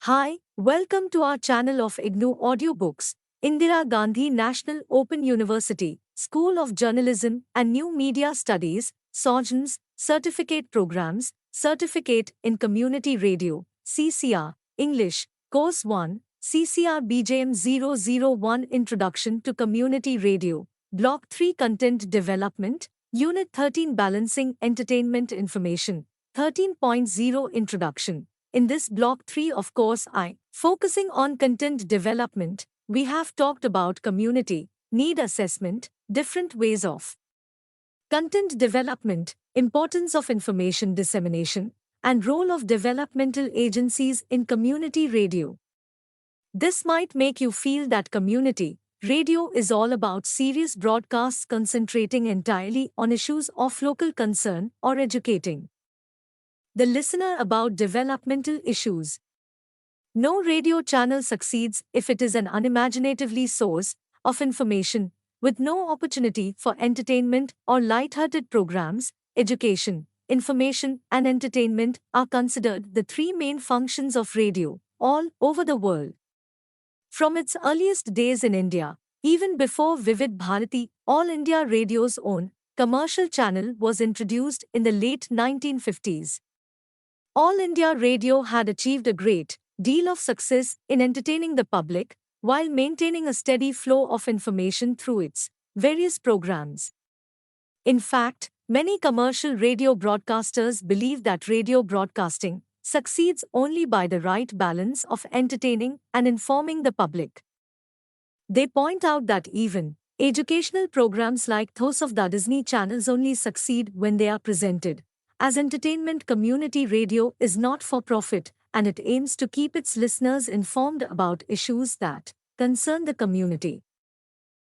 Hi, welcome to our channel of IGNOU audiobooks, Indira Gandhi National Open University, School of Journalism and New Media Studies, SOJNMS, Certificate Programs, Certificate in Community Radio, CCR, English, Course 1, CCRBJM 001 Introduction to Community Radio, Block-3 Content Development, Unit 13 Balancing Entertainment Information, 13.0 Introduction. In this Block 3 of Course I, focusing on content development, we have talked about community, need assessment, different ways of content development, importance of information dissemination, and role of developmental agencies in community radio. This might make you feel that community radio is all about serious broadcasts concentrating entirely on issues of local concern or educating the listener about developmental issues. No radio channel succeeds if it is an unimaginatively source of information with no opportunity for entertainment or light-hearted programs. Education, information, and entertainment are considered the three main functions of radio all over the world. From its earliest days in India, even before Vivid Bharati, All India Radio's own commercial channel was introduced in the late 1950s. All India Radio had achieved a great deal of success in entertaining the public while maintaining a steady flow of information through its various programs. In fact, many commercial radio broadcasters believe that radio broadcasting succeeds only by the right balance of entertaining and informing the public. They point out that even educational programs like those of the Disney channels only succeed when they are presented as entertainment. Community radio is not for profit, and it aims to keep its listeners informed about issues that concern the community.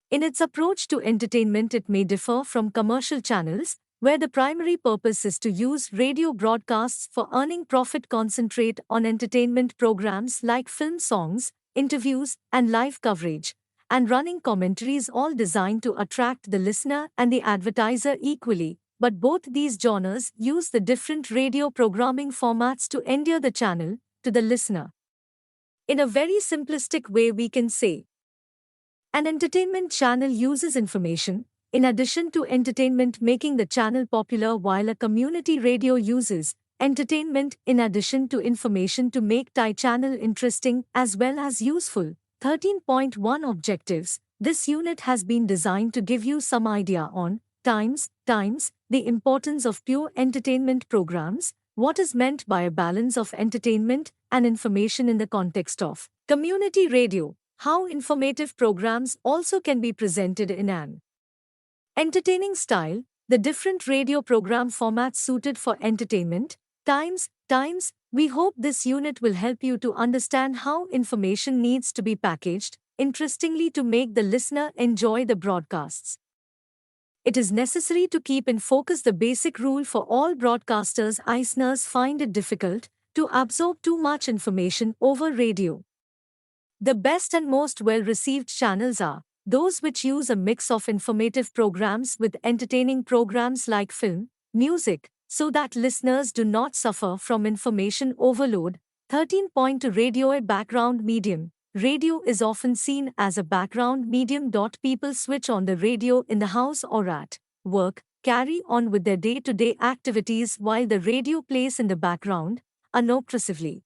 In its approach to entertainment, it may differ from commercial channels, where the primary purpose is to use radio broadcasts for earning profit. Concentrate on entertainment programs like film songs, interviews, and live coverage, and running commentaries, all designed to attract the listener and the advertiser equally. But both these genres use the different radio programming formats to endear the channel to the listener. In a very simplistic way, we can say an entertainment channel uses information in addition to entertainment, making the channel popular, while a community radio uses entertainment in addition to information to make the channel interesting as well as useful. 13.1 Objectives. This unit has been designed to give you some idea on times, the importance of pure entertainment programs, what is meant by a balance of entertainment and information in the context of community radio, how informative programs also can be presented in an entertaining style, the different radio program formats suited for entertainment, times. We hope this unit will help you to understand how information needs to be packaged interestingly to make the listener enjoy the broadcasts. It is necessary to keep in focus the basic rule for all broadcasters. Listeners find it difficult to absorb too much information over radio. The best and most well-received channels are those which use a mix of informative programs with entertaining programs like film, music, so that listeners do not suffer from information overload. 13.2 Radio. A background medium. Radio is often seen as a background medium. People switch on the radio in the house or at work, carry on with their day-to-day activities while the radio plays in the background, unobtrusively.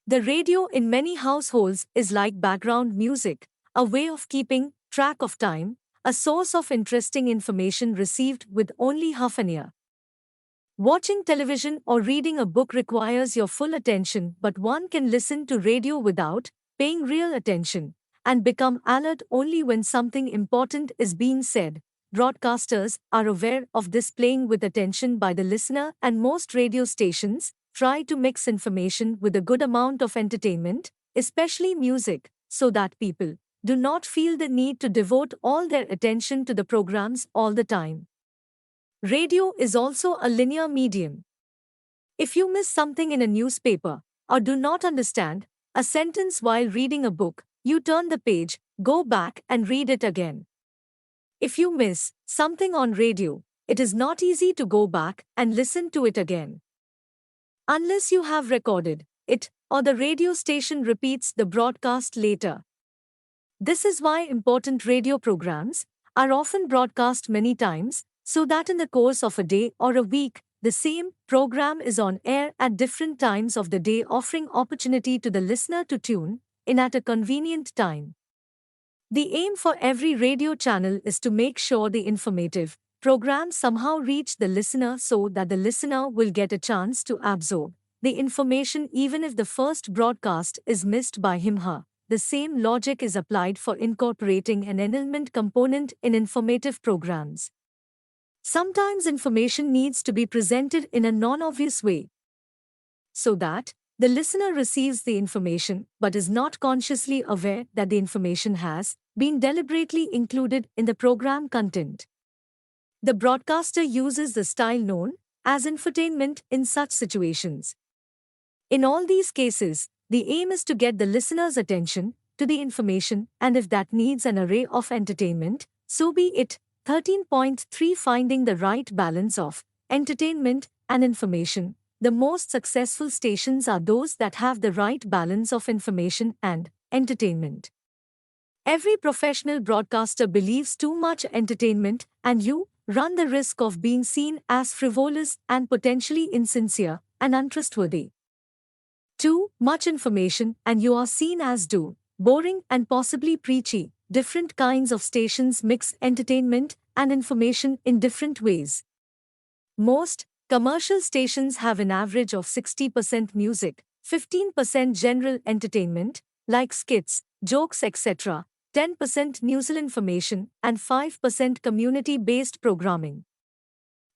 The radio in many households is like background music, a way of keeping track of time, a source of interesting information received with only half an ear. Watching television or reading a book requires your full attention, but one can listen to radio without paying real attention and become alert only when something important is being said. Broadcasters are aware of this playing with attention by the listener, and most radio stations try to mix information with a good amount of entertainment, especially music, so that people do not feel the need to devote all their attention to the programs all the time. Radio is also a linear medium. If you miss something in a newspaper or do not understand a sentence while reading a book, you turn the page, go back and read it again. If you miss something on radio, it is not easy to go back and listen to it again. Unless you have recorded it or the radio station repeats the broadcast later. This is why important radio programs are often broadcast many times, so that in the course of a day or a week, the same program is on air at different times of the day, offering opportunity to the listener to tune in at a convenient time. The aim for every radio channel is to make sure the informative programs somehow reach the listener so that the listener will get a chance to absorb the information even if the first broadcast is missed by him/her. The same logic is applied for incorporating an entertainment component in informative programs. Sometimes information needs to be presented in a non-obvious way, so that the listener receives the information but is not consciously aware that the information has been deliberately included in the program content. The broadcaster uses the style known as infotainment in such situations. In all these cases, the aim is to get the listener's attention to the information, and if that needs an array of entertainment, so be it. 13.3 Finding the right balance of entertainment and information. The most successful stations are those that have the right balance of information and entertainment. Every professional broadcaster believes too much entertainment, and you run the risk of being seen as frivolous and potentially insincere and untrustworthy. Too much information, and you are seen as boring and possibly preachy. Different kinds of stations mix entertainment and information in different ways. Most commercial stations have an average of 60% music, 15% general entertainment, like skits, jokes, etc., 10% news information, and 5% community-based programming.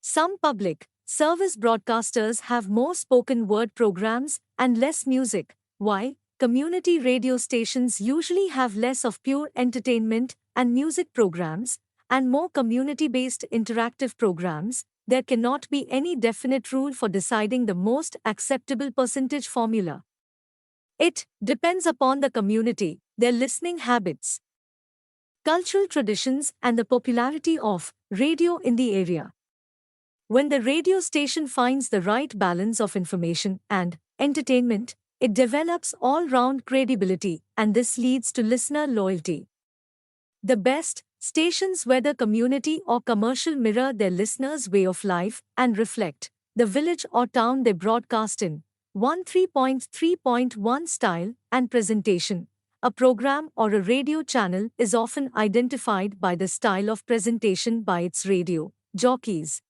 Some public service broadcasters have more spoken word programs and less music, while community radio stations usually have less of pure entertainment and music programs and more community-based interactive programs. There cannot be any definite rule for deciding the most acceptable percentage formula. It depends upon the community, their listening habits, cultural traditions, and the popularity of radio in the area. When the radio station finds the right balance of information and entertainment, it develops all-round credibility, and this leads to listener loyalty. The best stations, whether community or commercial, mirror their listeners' way of life and reflect the village or town they broadcast in. 13.3.1 Style and presentation. A program or a radio channel is often identified by the style of presentation by its radio jockeys.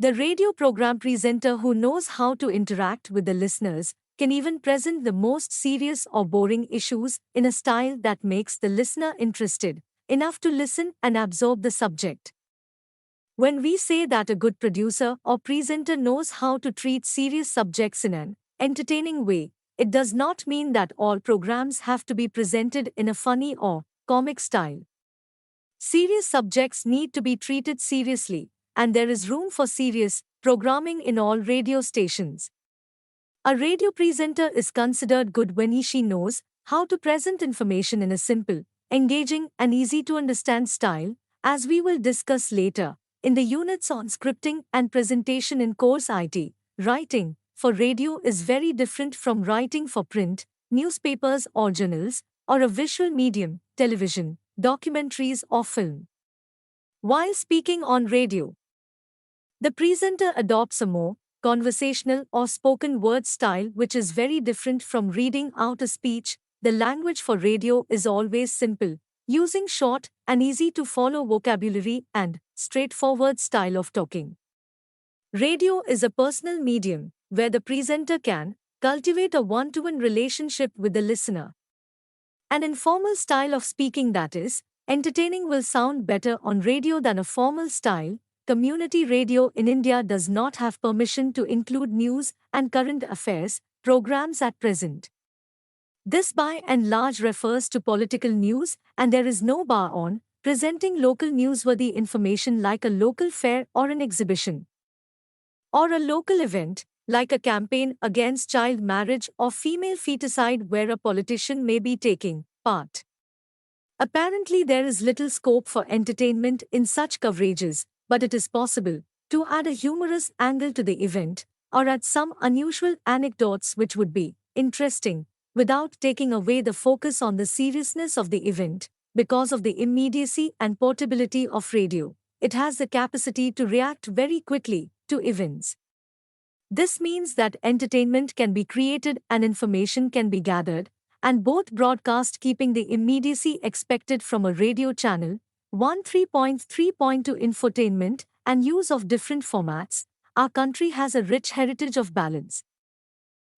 The radio program presenter who knows how to interact with the listeners can even present the most serious or boring issues in a style that makes the listener interested enough to listen and absorb the subject. When we say that a good producer or presenter knows how to treat serious subjects in an entertaining way, it does not mean that all programs have to be presented in a funny or comic style. Serious subjects need to be treated seriously, and there is room for serious programming in all radio stations. A radio presenter is considered good when he/she knows how to present information in a simple, engaging, and easy-to-understand style, as we will discuss later in the units on scripting and presentation in course IT. Writing for radio is very different from writing for print, newspapers or journals, or a visual medium, television, documentaries or film. While speaking on radio, the presenter adopts a more conversational or spoken word style, which is very different from reading out a speech. The language for radio is always simple, using short and easy to follow vocabulary and straightforward style of talking. Radio is a personal medium where the presenter can cultivate a one-to-one relationship with the listener. An informal style of speaking that is entertaining will sound better on radio than a formal style. Community radio in India does not have permission to include news and current affairs programs at present. This by and large refers to political news, and there is no bar on presenting local newsworthy information like a local fair or an exhibition, or a local event like a campaign against child marriage or female feticide where a politician may be taking part. Apparently, there is little scope for entertainment in such coverages, but it is possible to add a humorous angle to the event or add some unusual anecdotes which would be interesting, without taking away the focus on the seriousness of the event. Because of the immediacy and portability of radio, it has the capacity to react very quickly to events. This means that entertainment can be created and information can be gathered, and both broadcast keeping the immediacy expected from a radio channel. 13.3.2 Infotainment and use of different formats. Our country has a rich heritage of balance.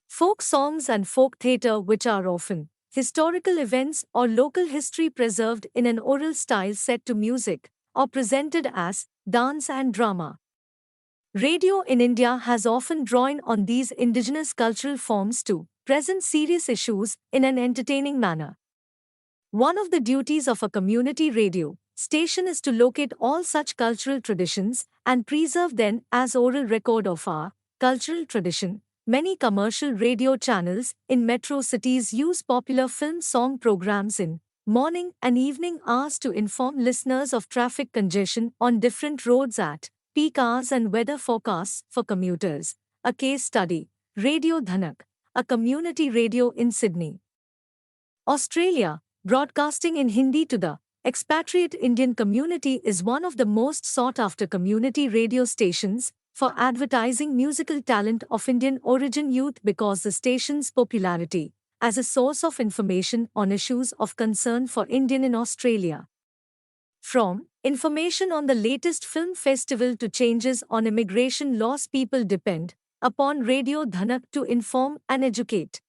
Folk songs and folk theatre, which are often historical events or local history preserved in an oral style set to music, or presented as dance and drama. Radio in India has often drawn on these indigenous cultural forms to present serious issues in an entertaining manner. One of the duties of a community radio station is to locate all such cultural traditions and preserve them as oral record of our cultural tradition. Many commercial radio channels in metro cities use popular film song programs in morning and evening hours to inform listeners of traffic congestion on different roads at peak hours and weather forecasts for commuters. A case study: Radio Dhanak, a community radio in Sydney, Australia, broadcasting in Hindi to the expatriate Indian community, is one of the most sought-after community radio stations for advertising musical talent of Indian origin youth because the station's popularity as a source of information on issues of concern for Indian in Australia. From information on the latest film festival to changes on immigration laws, people depend upon Radio Dhanak to inform and educate.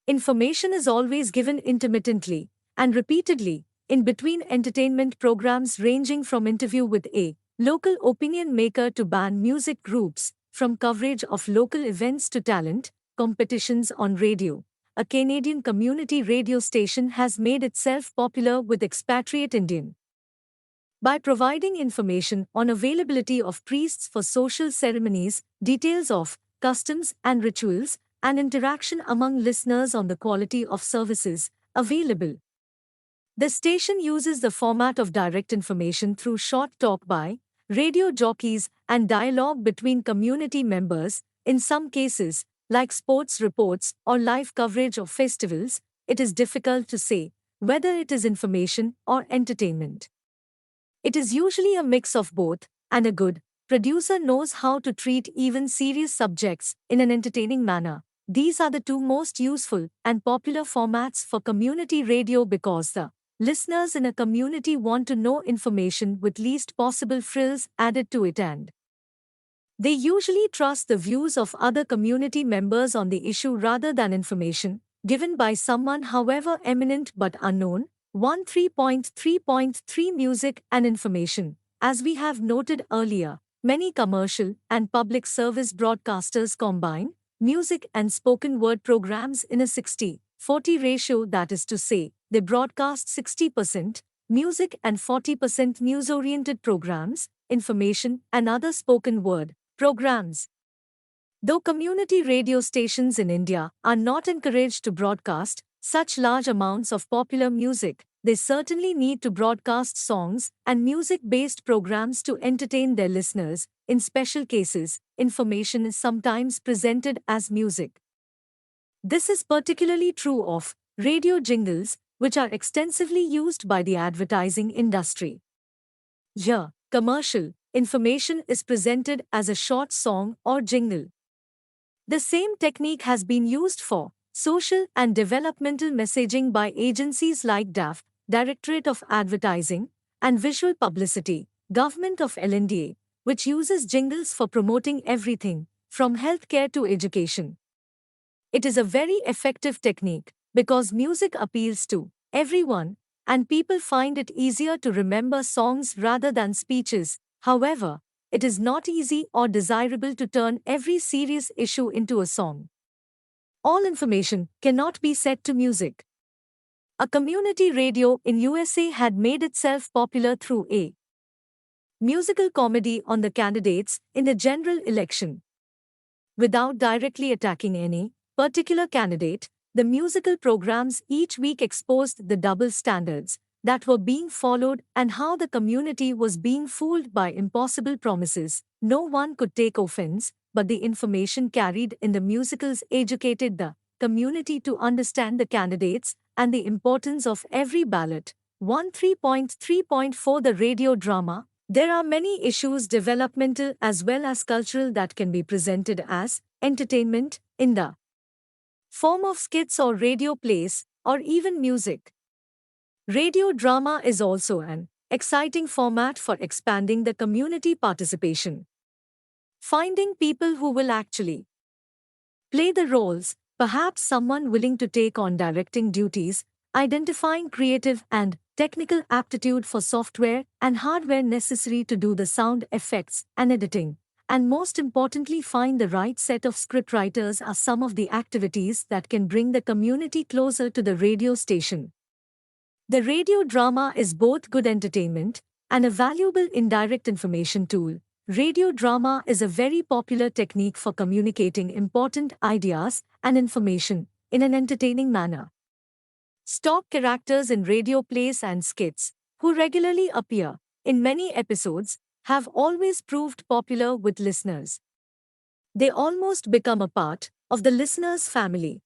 Information is always given intermittently and repeatedly in between entertainment programs, ranging from interview with a local opinion maker to band music groups, from coverage of local events to talent competitions on radio. A Canadian community radio station has made itself popular with expatriate Indian by providing information on availability of priests for social ceremonies, details of customs and rituals, and interaction among listeners on the quality of services available. The station uses the format of direct information through short talk by radio jockeys and dialogue between community members. In some cases, like sports reports or live coverage of festivals, it is difficult to say whether it is information or entertainment. It is usually a mix of both, and a good producer knows how to treat even serious subjects in an entertaining manner. These are the two most useful and popular formats for community radio because the listeners in a community want to know information with least possible frills added to it, and they usually trust the views of other community members on the issue rather than information given by someone however eminent but unknown. 13.3.3 Music and information. As we have noted earlier, many commercial and public service broadcasters combine music and spoken word programs in a 60-40 ratio, that is to say, they broadcast 60% music and 40% news-oriented programs, information, and other spoken word programs. Though community radio stations in India are not encouraged to broadcast such large amounts of popular music, they certainly need to broadcast songs and music-based programs to entertain their listeners. In special cases, information is sometimes presented as music. This is particularly true of radio jingles, which are extensively used by the advertising industry. Here, commercial information is presented as a short song or jingle. The same technique has been used for social and developmental messaging by agencies like DAF, Directorate of Advertising and Visual Publicity, Government of LNDA, which uses jingles for promoting everything from healthcare to education. It is a very effective technique because music appeals to everyone and people find it easier to remember songs rather than speeches. However, it is not easy or desirable to turn every serious issue into a song. All information cannot be set to music. A community radio in USA had made itself popular through a musical comedy on the candidates in the general election. Without directly attacking any particular candidate, the musical programs each week exposed the double standards that were being followed and how the community was being fooled by impossible promises. No one could take offense, but the information carried in the musicals educated the community to understand the candidates and the importance of every ballot. 13.3.4 The radio drama. There are many issues, developmental as well as cultural, that can be presented as entertainment in the form of skits or radio plays or even music. Radio drama is also an exciting format for expanding the community participation. Finding people who will actually play the roles, perhaps someone willing to take on directing duties, identifying creative and technical aptitude for software and hardware necessary to do the sound effects and editing, and most importantly, find the right set of scriptwriters are some of the activities that can bring the community closer to the radio station. The radio drama is both good entertainment and a valuable indirect information tool. Radio drama is a very popular technique for communicating important ideas and information in an entertaining manner. Stock characters in radio plays and skits, who regularly appear in many episodes, have always proved popular with listeners. They almost become a part of the listener's family.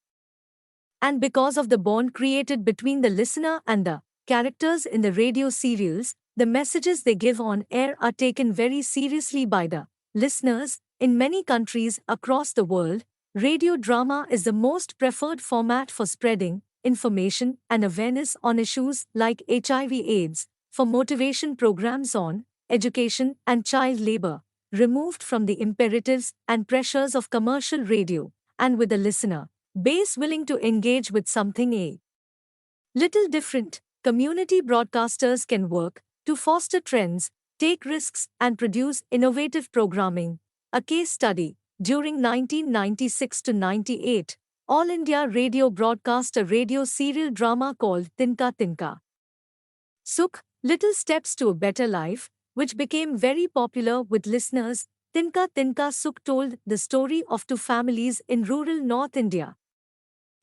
And because of the bond created between the listener and the characters in the radio serials, the messages they give on air are taken very seriously by the listeners. In many countries across the world, radio drama is the most preferred format for spreading information and awareness on issues like HIV/AIDS, for motivation programs on education and child labor, removed from the imperatives and pressures of commercial radio, and with the listener base willing to engage with something a little different. Community broadcasters can work to foster trends, take risks, and produce innovative programming. A case study: during 1996 to 98, All India Radio broadcast a radio serial drama called Tinka Tinka Sukh, Little Steps to a Better Life, which became very popular with listeners. Tinka Tinka Sukh told the story of two families in rural North India.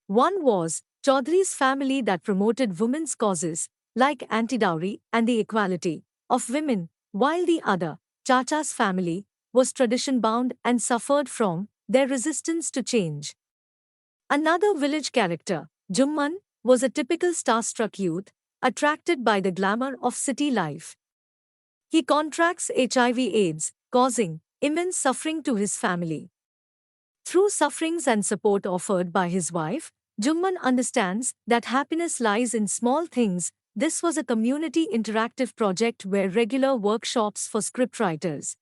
One was Chaudhary's family that promoted women's causes like anti-dowry and the equality of women, while the other, Chacha's family, was tradition-bound and suffered from their resistance to change. Another village character, Jumman, was a typical star-struck youth, attracted by the glamour of city life. He contracts HIV/AIDS, causing immense suffering to his family. Through sufferings and support offered by his wife, Jumman understands that happiness lies in small things. This was a community interactive project where regular workshops for scriptwriters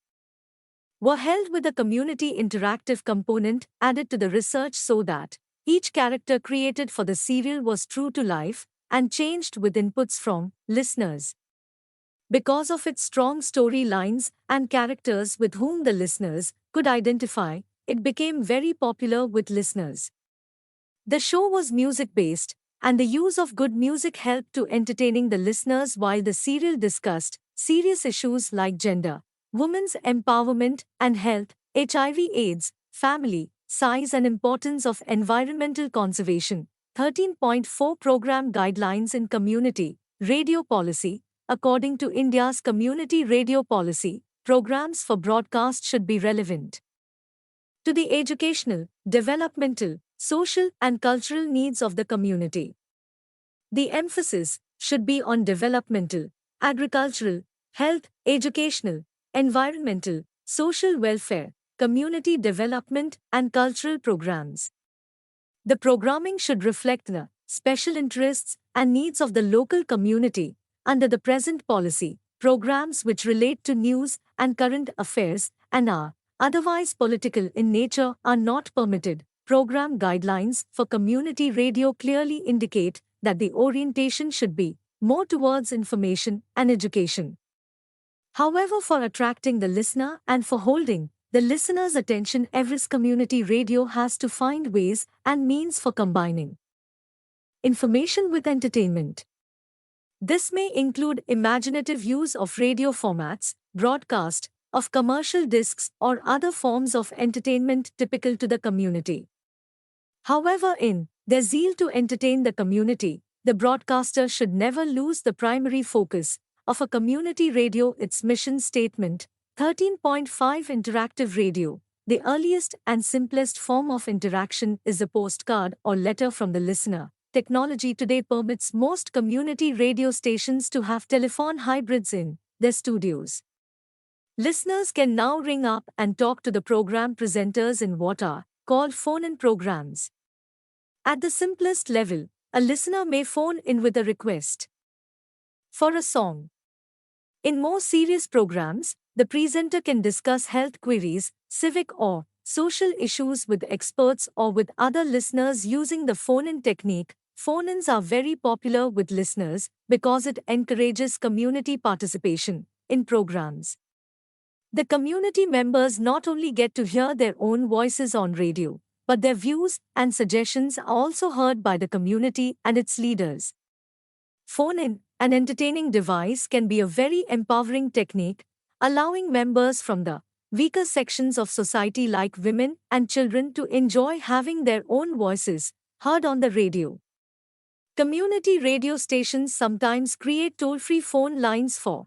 were held with a community interactive component added to the research so that each character created for the serial was true to life and changed with inputs from listeners. Because of its strong storylines and characters with whom the listeners could identify, it became very popular with listeners. The show was music-based, and the use of good music helped to entertaining the listeners while the serial discussed serious issues like gender, women's empowerment and health, HIV/AIDS, family, size and importance of environmental conservation. 13.4 Program Guidelines in Community Radio Policy. According to India's Community Radio Policy, programs for broadcast should be relevant to the educational, developmental, social and cultural needs of the community. The emphasis should be on developmental, agricultural, health, educational, environmental, social welfare, community development and cultural programs. The programming should reflect the special interests and needs of the local community. Under the present policy, programs which relate to news and current affairs and are otherwise political in nature are not permitted. Program guidelines for community radio clearly indicate that the orientation should be more towards information and education. However, for attracting the listener and for holding the listener's attention, every community radio has to find ways and means for combining information with entertainment. This may include imaginative use of radio formats, broadcast of commercial discs or other forms of entertainment typical to the community. However, in their zeal to entertain the community, the broadcaster should never lose the primary focus of a community radio, its mission statement. 13.5 Interactive radio. the earliest and simplest form of interaction is a postcard or letter from the listener. Technology today permits most community radio stations to have telephone hybrids in their studios. Listeners can now ring up and talk to the program presenters in what are called phone-in programs. At the simplest level, a listener may phone in with a request for a song. In more serious programs, the presenter can discuss health queries, civic or social issues with experts or with other listeners using the phone-in technique. Phone-ins are very popular with listeners because it encourages community participation in programs. The community members not only get to hear their own voices on radio, but their views and suggestions are also heard by the community and its leaders. Phone-in, an entertaining device, can be a very empowering technique, allowing members from the weaker sections of society like women and children to enjoy having their own voices heard on the radio. Community radio stations sometimes create toll-free phone lines for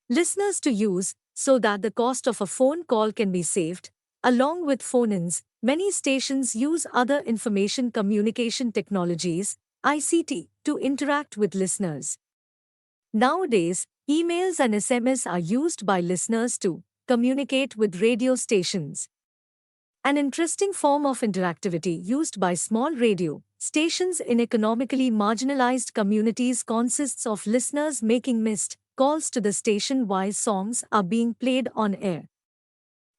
listeners to use so that the cost of a phone call can be saved. Along with phone-ins, many stations use other information communication technologies, ICT, to interact with listeners. Nowadays, emails and SMS are used by listeners to communicate with radio stations. An interesting form of interactivity used by small radio stations in economically marginalized communities consists of listeners making missed calls to the station while songs are being played on air.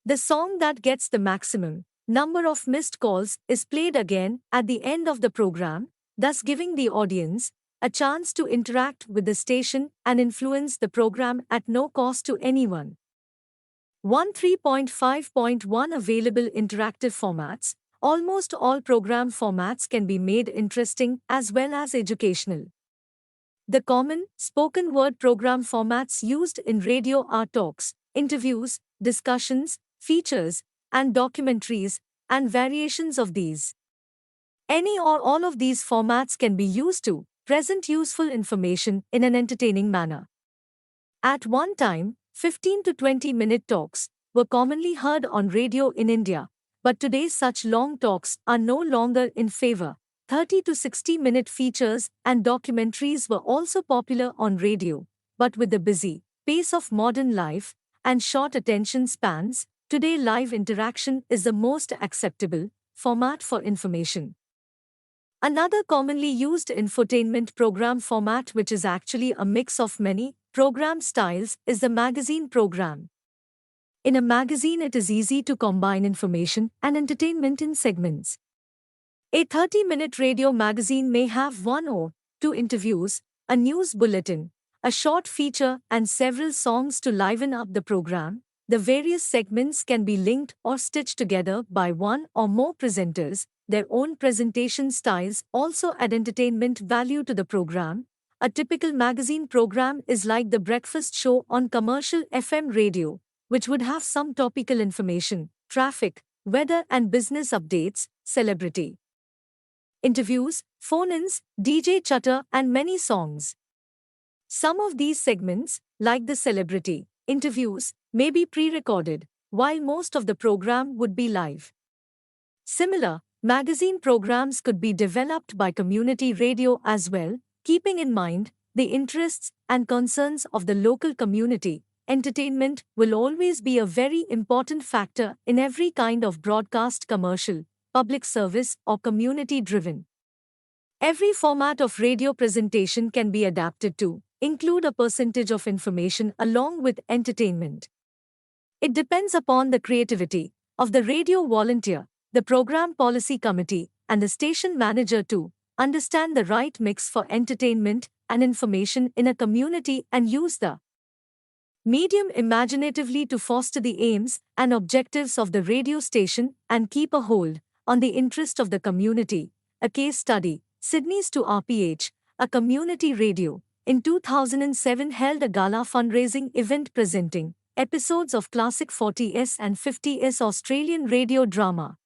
The song that gets the maximum number of missed calls is played again at the end of the program, thus giving the audience a chance to interact with the station and influence the program at no cost to anyone. 3.5.1 Available interactive formats. Almost all program formats can be made interesting as well as educational. The common spoken word program formats used in radio are talks, interviews, discussions, features, and documentaries, and variations of these. Any or all of these formats can be used to present useful information in an entertaining manner. At one time, 15 to 20-minute talks were commonly heard on radio in India, but today such long talks are no longer in favor. 30 to 60-minute features and documentaries were also popular on radio, but with the busy pace of modern life and short attention spans, today live interaction is the most acceptable format for information. Another commonly used infotainment program format, which is actually a mix of many program styles, is the magazine program. In a magazine, it is easy to combine information and entertainment in segments. A 30-minute radio magazine may have 1 or 2 interviews, a news bulletin, a short feature, and several songs to liven up the program. The various segments can be linked or stitched together by one or more presenters. Their own presentation styles also add entertainment value to the program. A typical magazine program is like the breakfast show on commercial FM radio, which would have some topical information, traffic, weather and business updates, celebrity interviews, phone-ins, DJ chatter, and many songs. Some of these segments, like the celebrity interviews, may be pre-recorded, while most of the program would be live. Similar magazine programs could be developed by community radio as well, keeping in mind the interests and concerns of the local community. Entertainment will always be a very important factor in every kind of broadcast, commercial, public service, or community-driven. Every format of radio presentation can be adapted to include a percentage of information along with entertainment. It depends upon the creativity of the radio volunteer, the program policy committee, and the station manager to understand the right mix for entertainment and information in a community and use the medium imaginatively to foster the aims and objectives of the radio station and keep a hold on the interest of the community. A case study, Sydney's 2RPH, a community radio, in 2007 held a gala fundraising event presenting episodes of classic 40s and 50s Australian radio drama.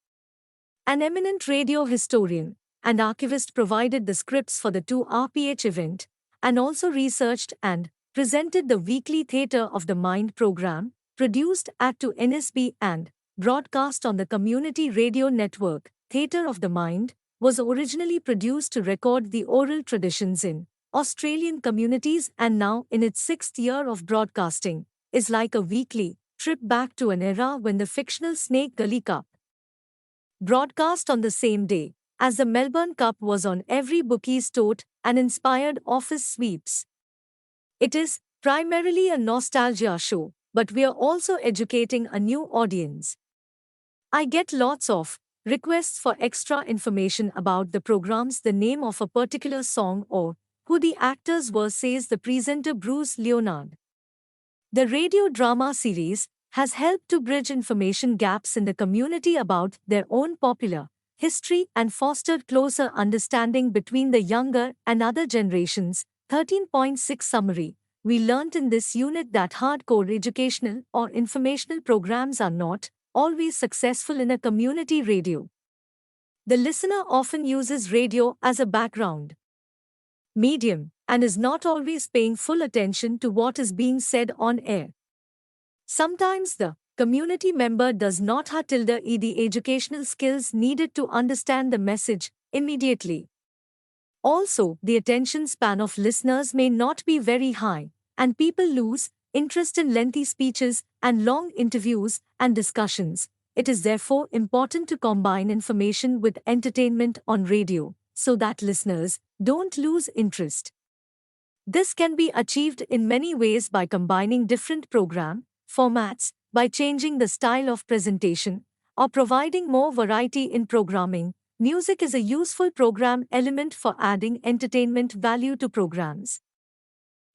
An eminent radio historian and archivist provided the scripts for the 2RPH event and also researched and presented the weekly Theatre of the Mind program, produced at 2NSB and broadcast on the community radio network, Theatre of the Mind, was originally produced to record the oral traditions in Australian communities and now, in its sixth year of broadcasting, is like a weekly trip back to an era when the fictional Snake Gully Cup broadcast on the same day as the Melbourne Cup was on every bookie's tote and inspired office sweeps. It is primarily a nostalgia show, but we are also educating a new audience. I get lots of requests for extra information about the programs, the name of a particular song, or who the actors were, says the presenter Bruce Leonard. The radio drama series has helped to bridge information gaps in the community about their own popular history and fostered closer understanding between the younger and other generations. 13.6 Summary. We learnt in this unit that hardcore educational or informational programs are not always successful in a community radio. The listener often uses radio as a background medium and is not always paying full attention to what is being said on air. Sometimes the community member does not have the educational skills needed to understand the message immediately. Also, the attention span of listeners may not be very high, and people lose interest in lengthy speeches and long interviews and discussions. It is therefore important to combine information with entertainment on radio so that listeners don't lose interest. This can be achieved in many ways by combining different program formats, by changing the style of presentation, or providing more variety in programming. Music is a useful program element for adding entertainment value to programs.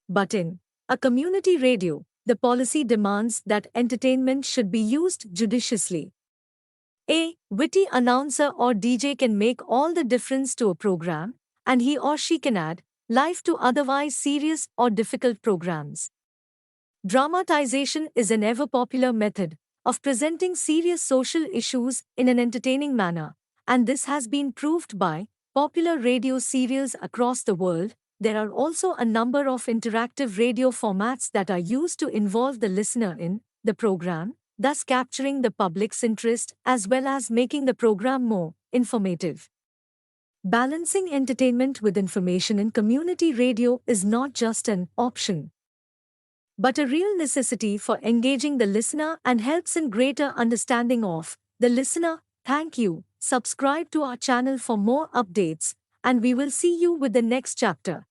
But in a community radio, the policy demands that entertainment should be used judiciously. A witty announcer or DJ can make all the difference to a program, and he or she can add life to otherwise serious or difficult programs. Dramatization is an ever-popular method of presenting serious social issues in an entertaining manner, and this has been proved by popular radio serials across the world. There are also a number of interactive radio formats that are used to involve the listener in the program, thus capturing the public's interest as well as making the program more informative. Balancing entertainment with information in community radio is not just an option, but a real necessity for engaging the listener and helps in greater understanding of the listener. Thank you. Subscribe to our channel for more updates, and we will see you with the next chapter.